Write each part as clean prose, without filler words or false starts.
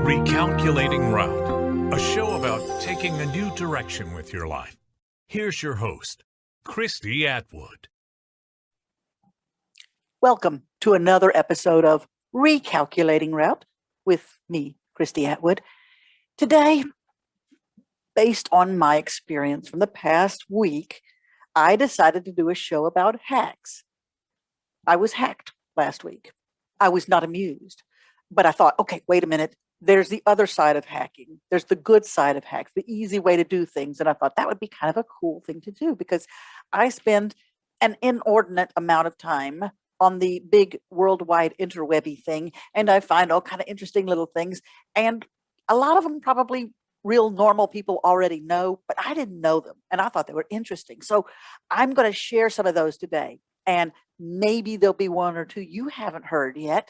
Recalculating Route, a show about taking a new direction with your life. Here's your host, Christy Atwood. Welcome to another episode of Recalculating Route with me, Christy Atwood. Today, based on my experience from the past week, I decided to do a show about hacks. I was hacked last week. I was not amused, but I thought, okay, wait a minute. There's the other side of hacking. There's the good side of hacks, the easy way to do things. And I thought that would be kind of a cool thing to do because I spend an inordinate amount of time on the big worldwide interwebby thing. And I find all kind of interesting little things. And a lot of them probably real normal people already know, but I didn't know them. And I thought they were interesting. So I'm going to share some of those today. And maybe there'll be one or two you haven't heard yet.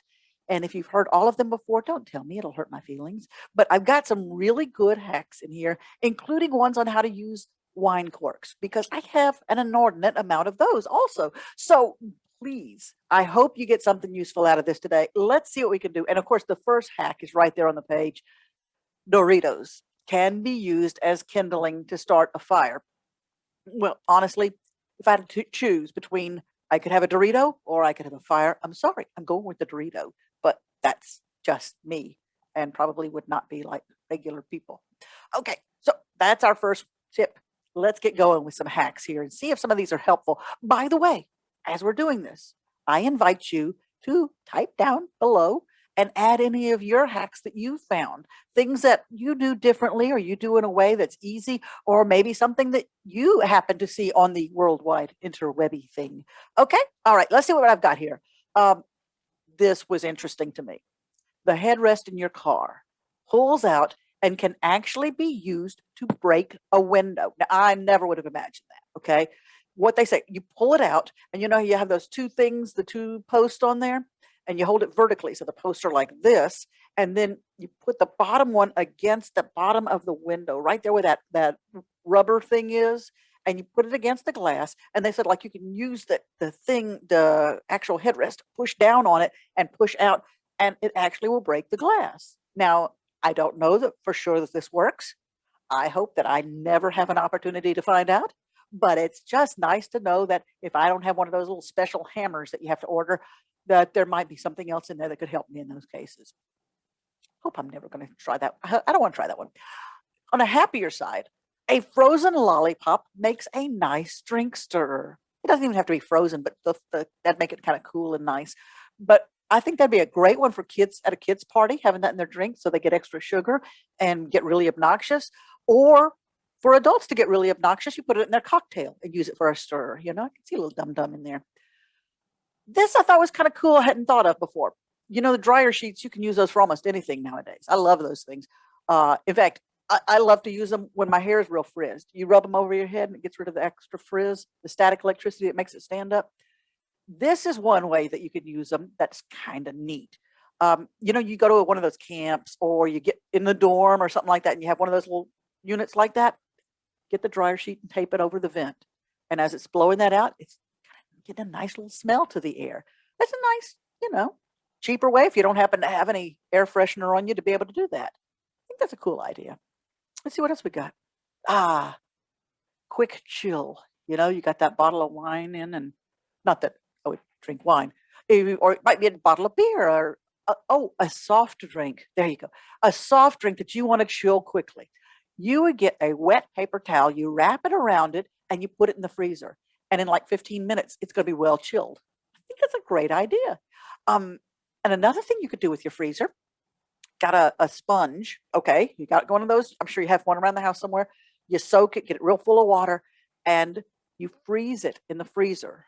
And if you've heard all of them before, don't tell me, it'll hurt my feelings. But I've got some really good hacks in here, including ones on how to use wine corks, because I have an inordinate amount of those also. So please, I hope you get something useful out of this today. Let's see what we can do. And of course, the first hack is right there on the page. Doritos can be used as kindling to start a fire. Well, honestly, if I had to choose between I could have a Dorito or I could have a fire, I'm sorry, I'm going with the Dorito. But that's just me and probably would not be like regular people. Okay, so that's our first tip. Let's get going with some hacks here and see if some of these are helpful. By the way, as we're doing this, I invite you to type down below and add any of your hacks that you found, things that you do differently or you do in a way that's easy, or maybe something that you happen to see on the worldwide interwebby thing. Okay, all right, let's see what I've got here. This was interesting to me. The headrest in your car pulls out and can actually be used to break a window. Now, I never would have imagined that, okay? What they say, you pull it out, and you know you have those two things, the two posts on there, and you hold it vertically, so the posts are like this, and then you put the bottom one against the bottom of the window, right there where that rubber thing is, and you put it against the glass, and they said like you can use the actual headrest, push down on it and push out, and it actually will break the glass. Now, I don't know that for sure that this works. I hope that I never have an opportunity to find out, but it's just nice to know that if I don't have one of those little special hammers that you have to order, that there might be something else in there that could help me in those cases. Hope I'm never going to try that. I don't want to try that one. On a happier side, a frozen lollipop makes a nice drink stirrer. It doesn't even have to be frozen, but that'd make it kind of cool and nice. But I think that'd be a great one for kids at a kids' party, having that in their drink so they get extra sugar and get really obnoxious. Or for adults to get really obnoxious, you put it in their cocktail and use it for a stirrer. You know, I can see a little dum-dum in there. This I thought was kind of cool. I hadn't thought of before. You know, the dryer sheets, you can use those for almost anything nowadays. I love those things. In fact, I love to use them when my hair is real frizzed. You rub them over your head and it gets rid of the extra frizz, the static electricity that makes it stand up. This is one way that you can use them that's kind of neat. You know, you go to one of those camps or you get in the dorm or something like that and you have one of those little units like that. Get the dryer sheet and tape it over the vent. And as it's blowing that out, it's getting a nice little smell to the air. That's a nice, you know, cheaper way if you don't happen to have any air freshener on you to be able to do that. I think that's a cool idea. Let's see what else we got. Quick chill. You know, you got that bottle of wine in, and not that I would drink wine, or it might be a bottle of beer or, a soft drink. There you go. A soft drink that you want to chill quickly. You would get a wet paper towel, you wrap it around it, and you put it in the freezer. And in like 15 minutes, it's going to be well chilled. I think that's a great idea. And another thing you could do with your freezer, got a sponge. Okay, you got one of those. I'm sure you have one around the house somewhere. You soak it, get it real full of water, and you freeze it in the freezer.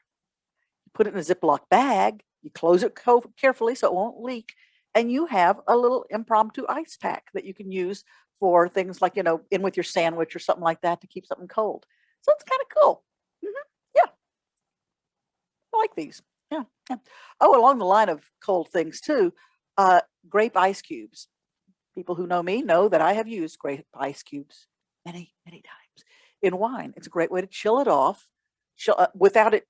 You put it in a Ziploc bag. You close it carefully so it won't leak. And you have a little impromptu ice pack that you can use for things like, you know, in with your sandwich or something like that to keep something cold. So it's kind of cool. Yeah. I like these. Yeah. Oh, along the line of cold things too, grape ice cubes. People who know me know that I have used grape ice cubes many, many times in wine. It's a great way to chill it off without it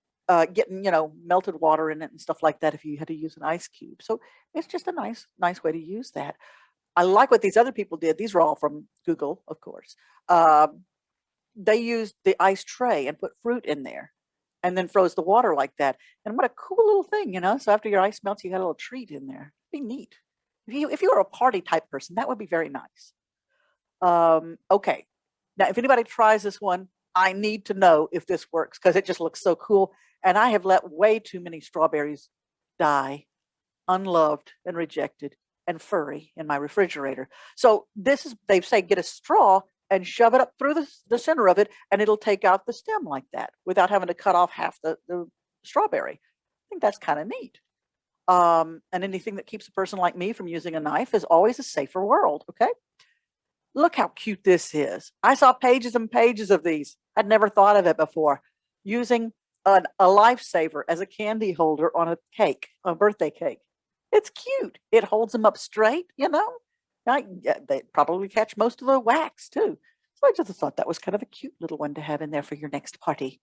getting, you know, melted water in it and stuff like that if you had to use an ice cube. So it's just a nice way to use that. I like what these other people did. These were all from Google, of course. They used the ice tray and put fruit in there and then froze the water like that. And what a cool little thing, you know? So after your ice melts, you got a little treat in there. It'd be neat. If you were a party type person, that would be very nice. Okay. Now, if anybody tries this one, I need to know if this works because it just looks so cool. And I have let way too many strawberries die unloved and rejected and furry in my refrigerator. So this is, they say, get a straw and shove it up through the center of it, and it'll take out the stem like that without having to cut off half the strawberry. I think that's kind of neat. And anything that keeps a person like me from using a knife is always a safer world, okay? Look how cute this is. I saw pages and pages of these. I'd never thought of it before. Using a lifesaver as a candy holder on a cake, a birthday cake. It's cute. It holds them up straight, you know? They probably catch most of the wax too. So I just thought that was kind of a cute little one to have in there for your next party.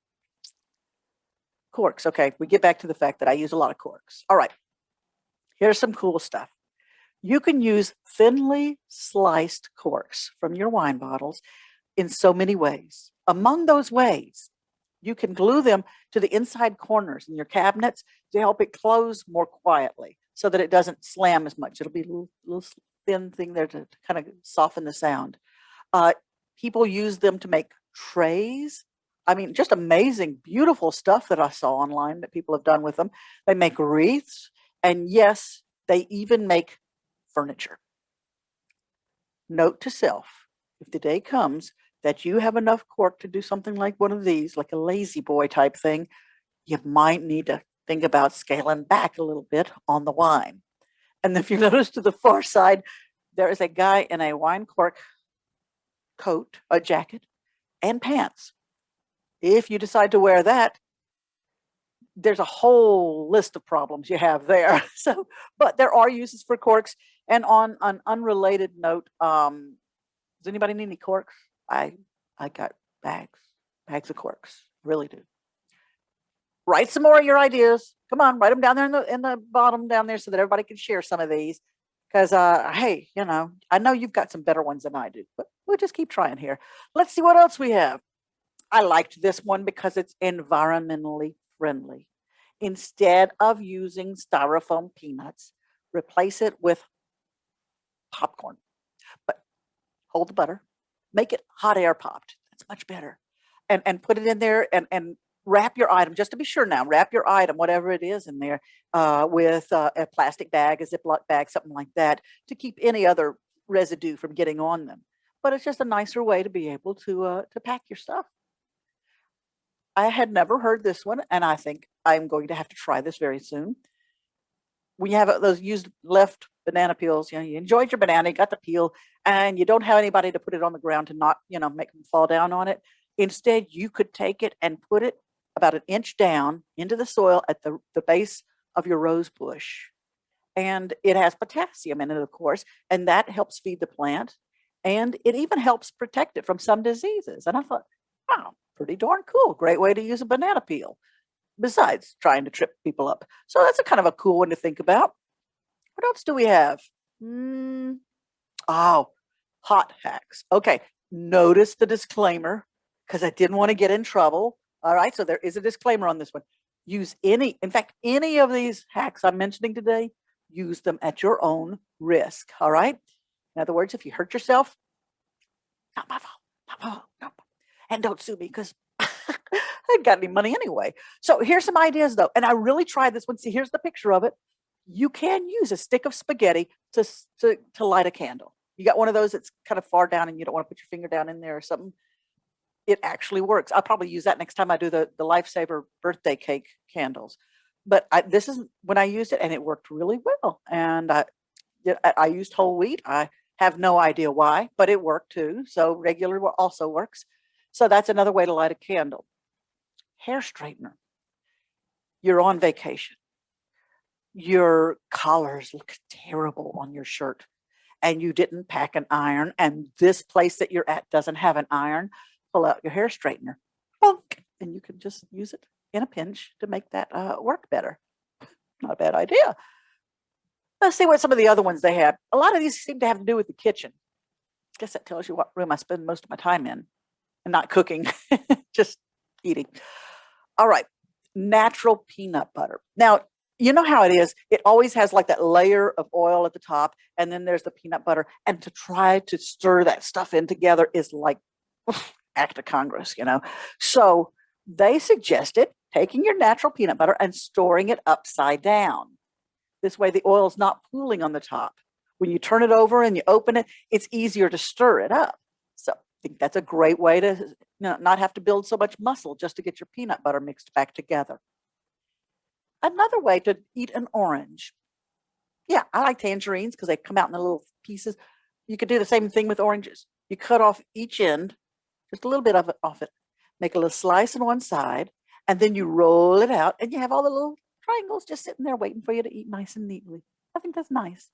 Corks. Okay, we get back to the fact that I use a lot of corks. All right, here's some cool stuff. You can use thinly sliced corks from your wine bottles in so many ways. Among those ways, you can glue them to the inside corners in your cabinets to help it close more quietly so that it doesn't slam as much. It'll be a little thin thing there to kind of soften the sound. People use them to make trays. I mean, just amazing, beautiful stuff that I saw online that people have done with them. They make wreaths, and yes, they even make furniture. Note to self, if the day comes that you have enough cork to do something like one of these, like a lazy boy type thing, you might need to think about scaling back a little bit on the wine. And if you notice to the far side, there is a guy in a wine cork coat, a jacket, and pants. If you decide to wear that, there's a whole list of problems you have there. So, but there are uses for corks. And on an unrelated note, does anybody need any corks? I got bags of corks. Really do. Write some more of your ideas. Come on, write them down there in the bottom down there so that everybody can share some of these. Because hey, you know, I know you've got some better ones than I do, but we'll just keep trying here. Let's see what else we have. I liked this one because it's environmentally friendly. Instead of using styrofoam peanuts, replace it with popcorn. But hold the butter, make it hot air popped. That's much better. And put it in there and wrap your item, just to be sure now, wrap your item, whatever it is in there, with a plastic bag, a Ziploc bag, something like that, to keep any other residue from getting on them. But it's just a nicer way to be able to pack your stuff. I had never heard this one, and I think I'm going to have to try this very soon. When you have those used left banana peels, you know, you enjoyed your banana, you got the peel, and you don't have anybody to put it on the ground to not, you know, make them fall down on it. Instead, you could take it and put it about an inch down into the soil at the base of your rose bush. And it has potassium in it, of course, and that helps feed the plant. And it even helps protect it from some diseases. And I thought, wow, pretty darn cool. Great way to use a banana peel, besides trying to trip people up. So that's a kind of a cool one to think about. What else do we have? Oh, hot hacks. Okay, notice the disclaimer because I didn't want to get in trouble. All right, so there is a disclaimer on this one. Use any, in fact, any of these hacks I'm mentioning today, use them at your own risk. All right. In other words, if you hurt yourself, not my fault. Not my fault. No. And don't sue me because I ain't got any money anyway. So here's some ideas though. And I really tried this one. See, here's the picture of it. You can use a stick of spaghetti to light a candle. You got one of those that's kind of far down and you don't want to put your finger down in there or something. It actually works. I'll probably use that next time I do the Lifesaver birthday cake candles. But this is when I used it and it worked really well. And I used whole wheat. I have no idea why, but it worked too. So regular also works. So that's another way to light a candle. Hair straightener. You're on vacation. Your collars look terrible on your shirt and you didn't pack an iron and this place that you're at doesn't have an iron. Pull out your hair straightener, and you can just use it in a pinch to make that work better. Not a bad idea. Let's see what some of the other ones they had. A lot of these seem to have to do with the kitchen. I guess that tells you what room I spend most of my time in and not cooking, just eating. All right. Natural peanut butter. Now, you know how it is. It always has like that layer of oil at the top, and then there's the peanut butter. And to try to stir that stuff in together is like act of Congress, you know. So they suggested taking your natural peanut butter and storing it upside down. This way, the oil's not pooling on the top. When you turn it over and you open it, it's easier to stir it up. So I think that's a great way to not have to build so much muscle just to get your peanut butter mixed back together. Another way to eat an orange. Yeah, I like tangerines because they come out in the little pieces. You could do the same thing with oranges. You cut off each end, just a little bit of it off it, make a little slice on one side, and then you roll it out, and you have all the little triangles just sitting there waiting for you to eat nice and neatly. I think that's nice.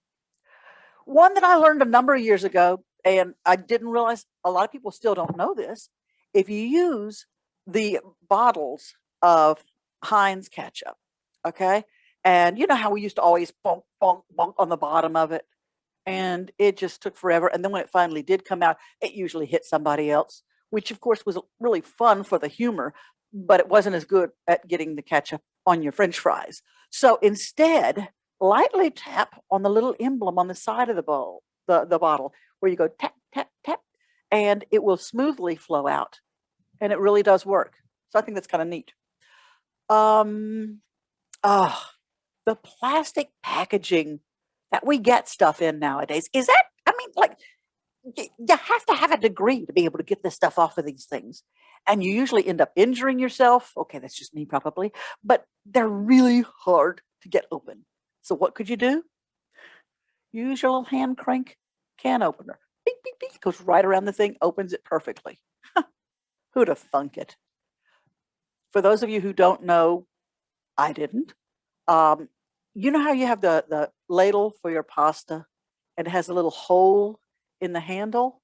One that I learned a number of years ago, and I didn't realize a lot of people still don't know this. If you use the bottles of Heinz ketchup, okay, and you know how we used to always bonk, bonk, bonk on the bottom of it, and it just took forever. And then when it finally did come out, it usually hit somebody else, which of course was really fun for the humor, but it wasn't as good at getting the ketchup on your French fries. So instead, lightly tap on the little emblem on the side of the bowl, the bottle, where you go tap, tap, tap, and it will smoothly flow out. And it really does work. So I think that's kind of neat. Um, oh, the plastic packaging that we get stuff in nowadays. Is that, I mean, like, you have to have a degree to be able to get this stuff off of these things. And you usually end up injuring yourself. Okay, that's just me probably, but they're really hard to get open. So what could you do? Use your little hand crank can opener. Beep, beep, beep. Goes right around the thing, opens it perfectly. Who'd have thunk it? For those of you who don't know, I didn't. You know how you have the ladle for your pasta and it has a little hole in the handle?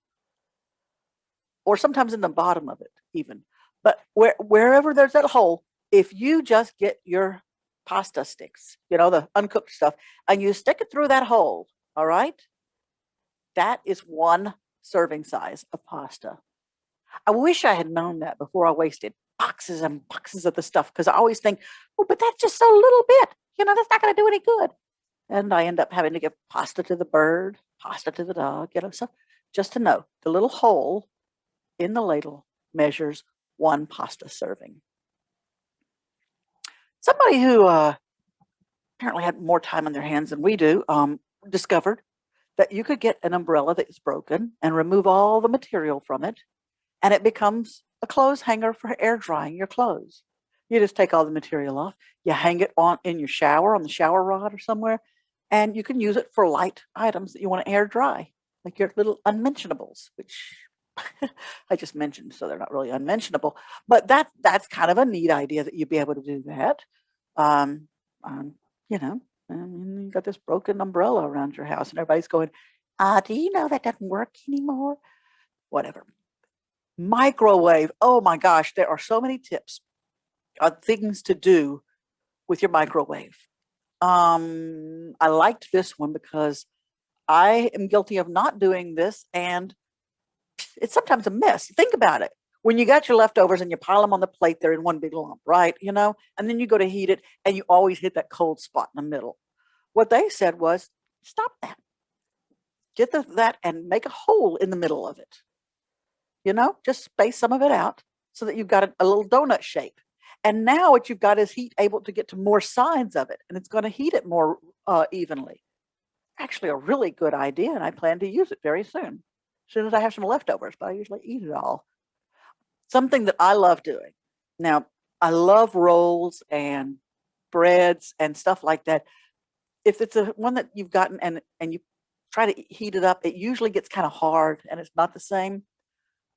Or sometimes in the bottom of it even. But wherever there's that hole, if you just get your pasta sticks, you know, the uncooked stuff, and you stick it through that hole, all right? That is one serving size of pasta. I wish I had known that before I wasted boxes and boxes of the stuff, because I always think, oh, but that's just so little bit. You know, that's not going to do any good. And I end up having to give pasta to the bird, pasta to the dog, you know. So just to know, the little hole in the ladle measures one pasta serving. Somebody who apparently had more time on their hands than we do discovered that you could get an umbrella that is broken and remove all the material from it, and it becomes a clothes hanger for air drying your clothes. You just take all the material off, you hang it on in your shower, on the shower rod or somewhere, and you can use it for light items that you want to air dry, like your little unmentionables, which I just mentioned, so they're not really unmentionable. But that's kind of a neat idea that you'd be able to do that. Um, you know, I mean, you got this broken umbrella around your house, and everybody's going, do you know that doesn't work anymore? Whatever. Microwave. Oh my gosh, there are so many tips on things to do with your microwave. I liked this one because I am guilty of not doing this, and it's sometimes a mess. Think about it. When you got your leftovers and you pile them on the plate, they're in one big lump, right? You know, and then you go to heat it and you always hit that cold spot in the middle. What they said was, stop that. Get that and make a hole in the middle of it. You know, just space some of it out so that you've got a little donut shape. And now what you've got is heat able to get to more sides of it, and it's going to heat it more evenly. Actually, a really good idea, and I plan to use it very soon. As soon as I have some leftovers, but I usually eat it all. Something that I love doing. Now, I love rolls and breads and stuff like that. If it's a one that you've gotten and you try to heat it up, it usually gets kind of hard and it's not the same.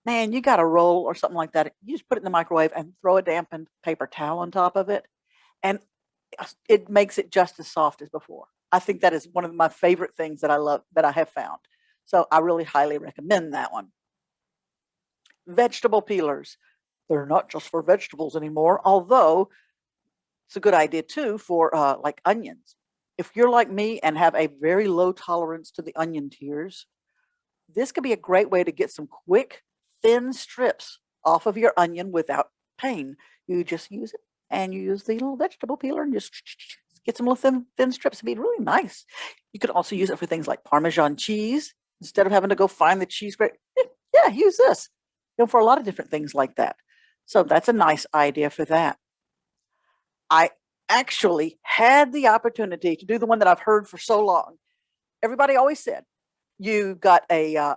Man, you got a roll or something like that. You just put it in the microwave and throw a dampened paper towel on top of it, and it makes it just as soft as before. I think that is one of my favorite things that I love, that I have found. So I really highly recommend that one. Vegetable peelers. They're not just for vegetables anymore, although it's a good idea too for like onions. if you're like me and have a very low tolerance to the onion tears, this could be a great way to get some quick, thin strips off of your onion without pain. You just use it and you use the little vegetable peeler and just get some little thin strips. It'd be really nice. You could also use it for things like Parmesan cheese. Instead of having to go find the cheese grate, yeah, use this. For a lot of different things like that. So that's a nice idea for that. I actually had the opportunity to do the one that I've heard for so long. Everybody always said, you got a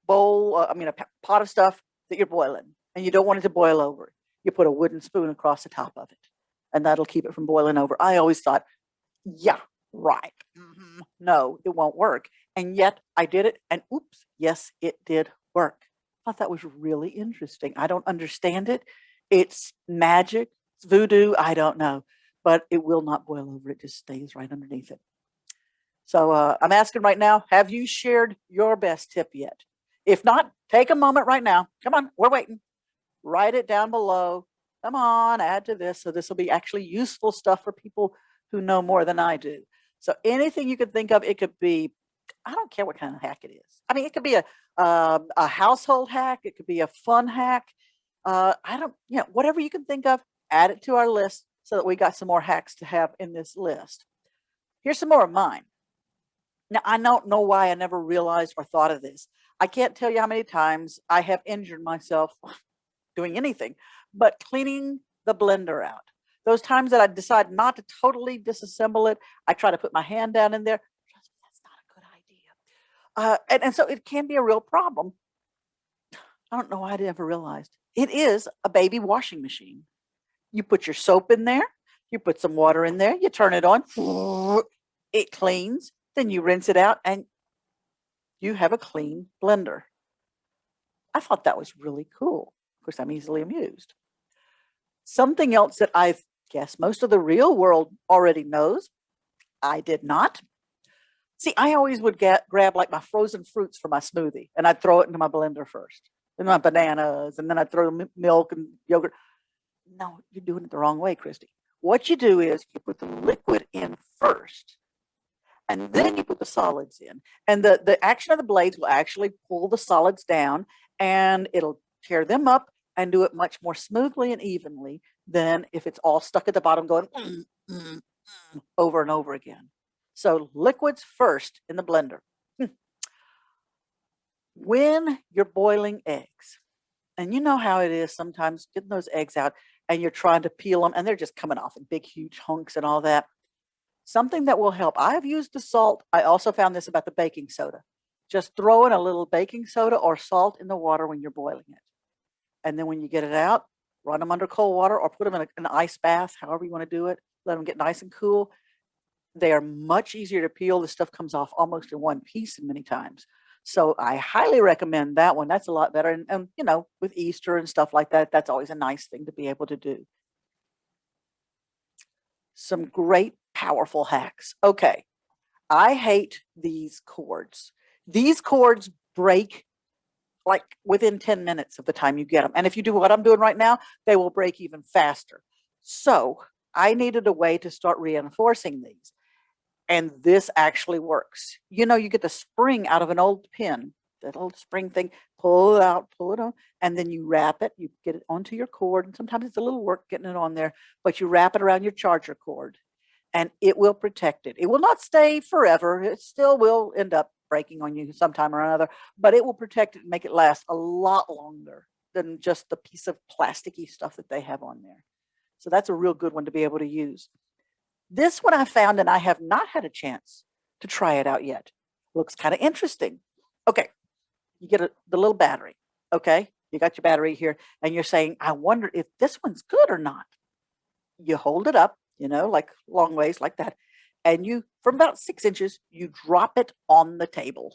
bowl, a pot of stuff that you're boiling, and you don't want it to boil over. You put a wooden spoon across the top of it, and that'll keep it from boiling over. I always thought, yeah, right. No, it won't work. And yet I did it, and oops, yes, it did work. I thought that was really interesting. I don't understand it. It's magic, it's voodoo, I don't know, but it will not boil over. It just stays right underneath it. So I'm asking right now, have you shared your best tip yet? If not, take a moment right now. Come on, we're waiting. Write it down below. Come on, add to this. So this will be actually useful stuff for people who know more than I do. So anything you could think of, it could be, I don't care what kind of hack it is. I mean, it could be a household hack. It could be a fun hack. Whatever you can think of, add it to our list so that we got some more hacks to have in this list. Here's some more of mine. Now, I don't know why I never realized or thought of this. I can't tell you how many times I have injured myself doing anything but cleaning the blender out. Those times that I decide not to totally disassemble it, I try to put my hand down in there. Trust me, that's not a good idea. And so it can be a real problem. I don't know why I never realized. It is a baby washing machine. You put your soap in there, you put some water in there, you turn it on, it cleans, then you rinse it out, and you have a clean blender. I thought that was really cool. Of course, I'm easily amused. Something else that I guess most of the real world already knows, I did not. See, I always would grab like my frozen fruits for my smoothie, and I'd throw it into my blender first, and my bananas, and then I'd throw milk and yogurt. No, you're doing it the wrong way, Christy. What you do is you put the liquid in first, and then you put the solids in. And the action of the blades will actually pull the solids down, and it'll tear them up and do it much more smoothly and evenly than if it's all stuck at the bottom going over and over again. So liquids first in the blender. When you're boiling eggs, and you know how it is sometimes getting those eggs out and you're trying to peel them and they're just coming off in big, huge hunks and all that. Something that will help. I've used the salt. I also found this about the baking soda. Just throw in a little baking soda or salt in the water when you're boiling it. And then when you get it out, run them under cold water or put them in an ice bath, however you want to do it. Let them get nice and cool. They are much easier to peel. The stuff comes off almost in one piece many times. So I highly recommend that one. That's a lot better. And with Easter and stuff like that, that's always a nice thing to be able to do. Some great, powerful hacks. Okay. I hate these cords. These cords break like within 10 minutes of the time you get them. And if you do what I'm doing right now, they will break even faster. So I needed a way to start reinforcing these. And this actually works. You get the spring out of an old pin, that old spring thing, pull it out, pull it on, and then you wrap it, you get it onto your cord. And sometimes it's a little work getting it on there, but you wrap it around your charger cord and it will protect it. It will not stay forever. It still will end up breaking on you sometime or another, but it will protect it and make it last a lot longer than just the piece of plasticky stuff that they have on there. So that's a real good one to be able to use. This one I found, and I have not had a chance to try it out yet. Looks kind of interesting. Okay, you get the little battery. Okay, you got your battery here, and you're saying, I wonder if this one's good or not. You hold it up, like long ways like that, and you, from about 6 inches, you drop it on the table.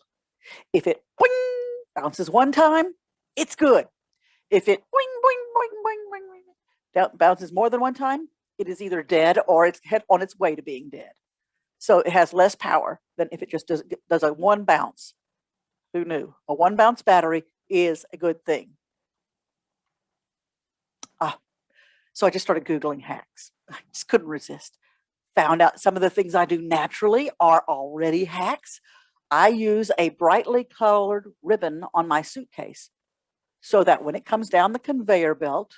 If it boing, bounces one time, it's good. If it boing, boing, boing, boing, boing, boing, bounces more than one time, it is either dead or it's on its way to being dead. So it has less power than if it just does a one bounce. Who knew? A one bounce battery is a good thing. So I just started Googling hacks. I just couldn't resist. Found out some of the things I do naturally are already hacks. I use a brightly colored ribbon on my suitcase so that when it comes down the conveyor belt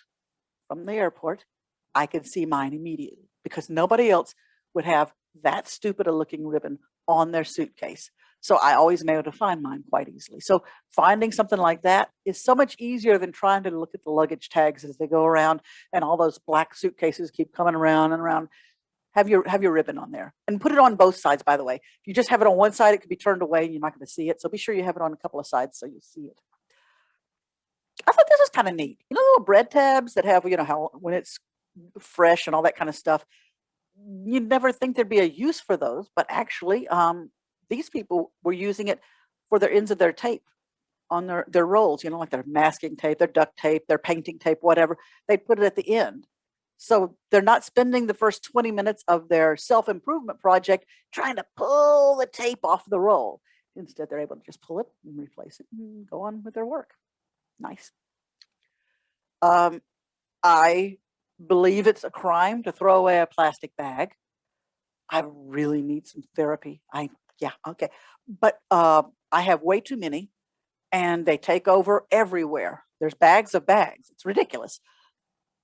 from the airport, I can see mine immediately because nobody else would have that stupid a looking ribbon on their suitcase. So I always am able to find mine quite easily. So finding something like that is so much easier than trying to look at the luggage tags as they go around and all those black suitcases keep coming around and around. Have your ribbon on there and put it on both sides, by the way. If you just have it on one side, it could be turned away and you're not going to see it. So be sure you have it on a couple of sides so you see it. I thought this was kind of neat. Little bread tabs that have, how when it's fresh and all that kind of stuff. You'd never think there'd be a use for those, but actually, these people were using it for their ends of their tape on their rolls, like their masking tape, their duct tape, their painting tape, whatever. They'd put it at the end. So they're not spending the first 20 minutes of their self-improvement project trying to pull the tape off the roll. Instead, they're able to just pull it and replace it and go on with their work. Nice. I believe it's a crime to throw away a plastic bag. I really need some therapy. Okay. But I have way too many and they take over everywhere. There's bags of bags. It's ridiculous.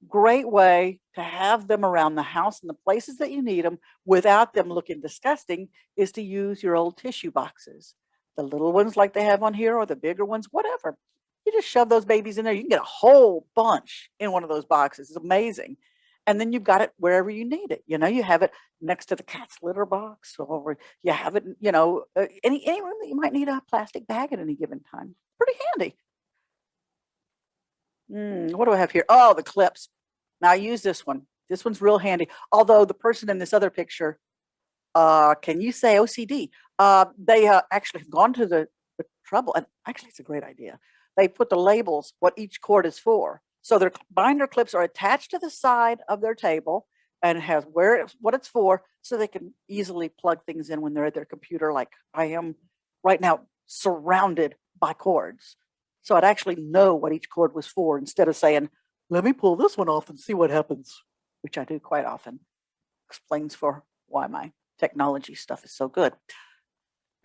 Great way to have them around the house and the places that you need them without them looking disgusting is to use your old tissue boxes. The little ones like they have on here or the bigger ones, whatever. You just shove those babies in there. You can get a whole bunch in one of those boxes. It's amazing. And then you've got it wherever you need it. You have it next to the cat's litter box or you have it, any room that you might need a plastic bag at any given time. Pretty handy. What do I have here? Oh, the clips. Now I use this one. This one's real handy. Although the person in this other picture, can you say OCD? They actually have gone to the trouble, and actually it's a great idea. They put the labels, what each cord is for. So their binder clips are attached to the side of their table and it has what it's for, so they can easily plug things in when they're at their computer, like I am right now, surrounded by cords. So I'd actually know what each cord was for instead of saying, let me pull this one off and see what happens, which I do quite often. Explains for why my technology stuff is so good.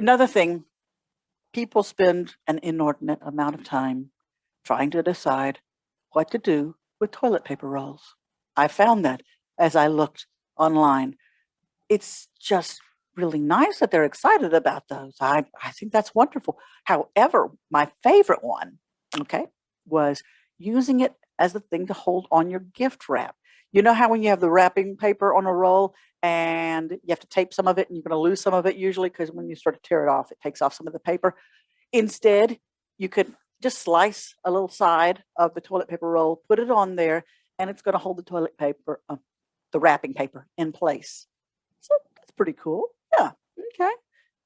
Another thing, people spend an inordinate amount of time trying to decide what to do with toilet paper rolls. I found that as I looked online. It's just really nice that they're excited about those. I think that's wonderful. However, my favorite one, was using it as the thing to hold on your gift wrap. You know how when you have the wrapping paper on a roll and you have to tape some of it and you're going to lose some of it usually because when you start to tear it off, it takes off some of the paper. Instead, you could just slice a little side of the toilet paper roll, put it on there, and it's going to hold the toilet paper, the wrapping paper in place. So that's pretty cool. Yeah. Okay.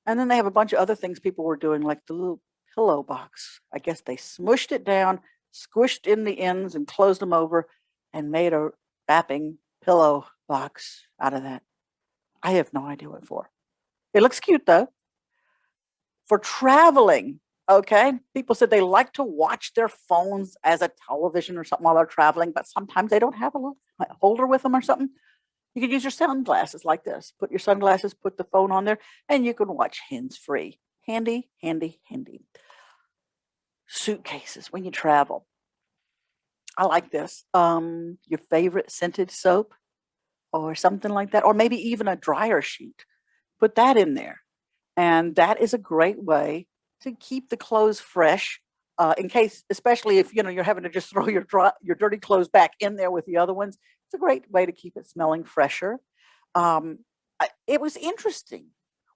And then they have a bunch of other things people were doing, like the little pillow box. I guess they smushed it down, squished in the ends and closed them over and made a wrapping pillow box out of that. I have no idea what for. It looks cute though. For traveling, people said they like to watch their phones as a television or something while they're traveling, but sometimes they don't have a little holder with them or something. You could use your sunglasses like this. Put your sunglasses, put the phone on there, and you can watch hands-free. Handy, handy, handy. Suitcases when you travel. I like this. Your favorite scented soap or something like that, or maybe even a dryer sheet. Put that in there. And that is a great way to keep the clothes fresh in case, especially if, you're having to just throw your dirty clothes back in there with the other ones. It's a great way to keep it smelling fresher. It was interesting.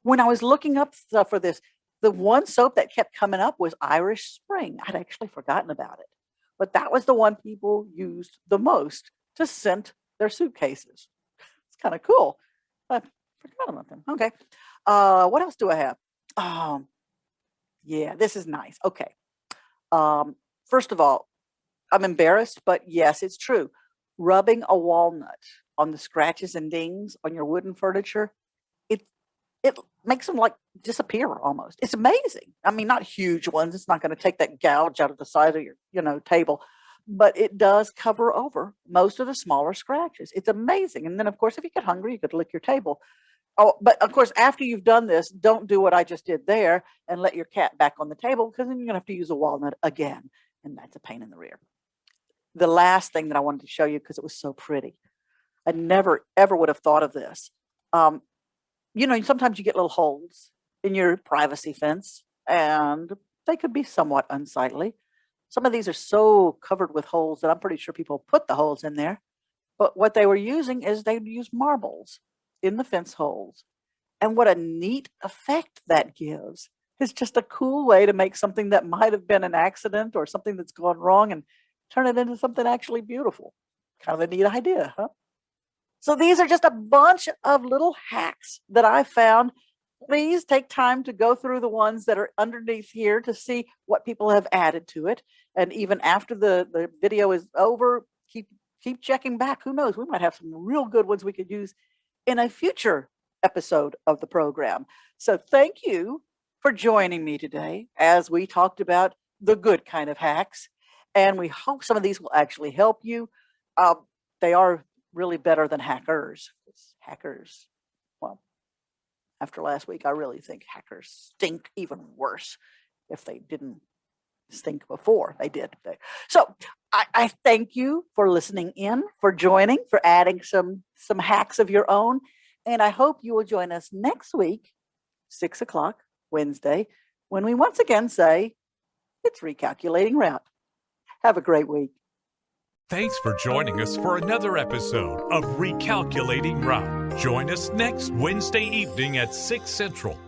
When I was looking up stuff for this, the one soap that kept coming up was Irish Spring. I'd actually forgotten about it. But that was the one people used the most to scent their suitcases. It's kind of cool. I forgot about them. Okay. What else do I have? Yeah, this is nice. Okay. First of all, I'm embarrassed, but yes, it's true. Rubbing a walnut on the scratches and dings on your wooden furniture, it makes them like disappear almost. It's amazing. I mean, not huge ones. It's not going to take that gouge out of the side of your, table, but it does cover over most of the smaller scratches. It's amazing. And then, of course, if you get hungry, you could lick your table. Oh, but of course, after you've done this, don't do what I just did there and let your cat back on the table, because then you're going to have to use a walnut again. And that's a pain in the rear. The last thing that I wanted to show you, because it was so pretty, I never, ever would have thought of this. Sometimes you get little holes in your privacy fence, and they could be somewhat unsightly. Some of these are so covered with holes that I'm pretty sure people put the holes in there. But what they were using is they'd use marbles in the fence holes. And what a neat effect that gives. It's just a cool way to make something that might have been an accident or something that's gone wrong and turn it into something actually beautiful. Kind of a neat idea, huh? So these are just a bunch of little hacks that I found. Please take time to go through the ones that are underneath here to see what people have added to it. And even after the video is over, keep checking back. Who knows? We might have some real good ones we could use in a future episode of the program. So thank you for joining me today as we talked about the good kind of hacks. And we hope some of these will actually help you. They are really better than hackers. Hackers, well, after last week, I really think hackers stink even worse if they didn't stink before they did. So I thank you for listening in, for joining, for adding some hacks of your own. And I hope you will join us next week, 6 o'clock Wednesday, when we once again say, it's Recalculating Route. Have a great week. Thanks for joining us for another episode of Recalculating Route. Join us next Wednesday evening at 6 Central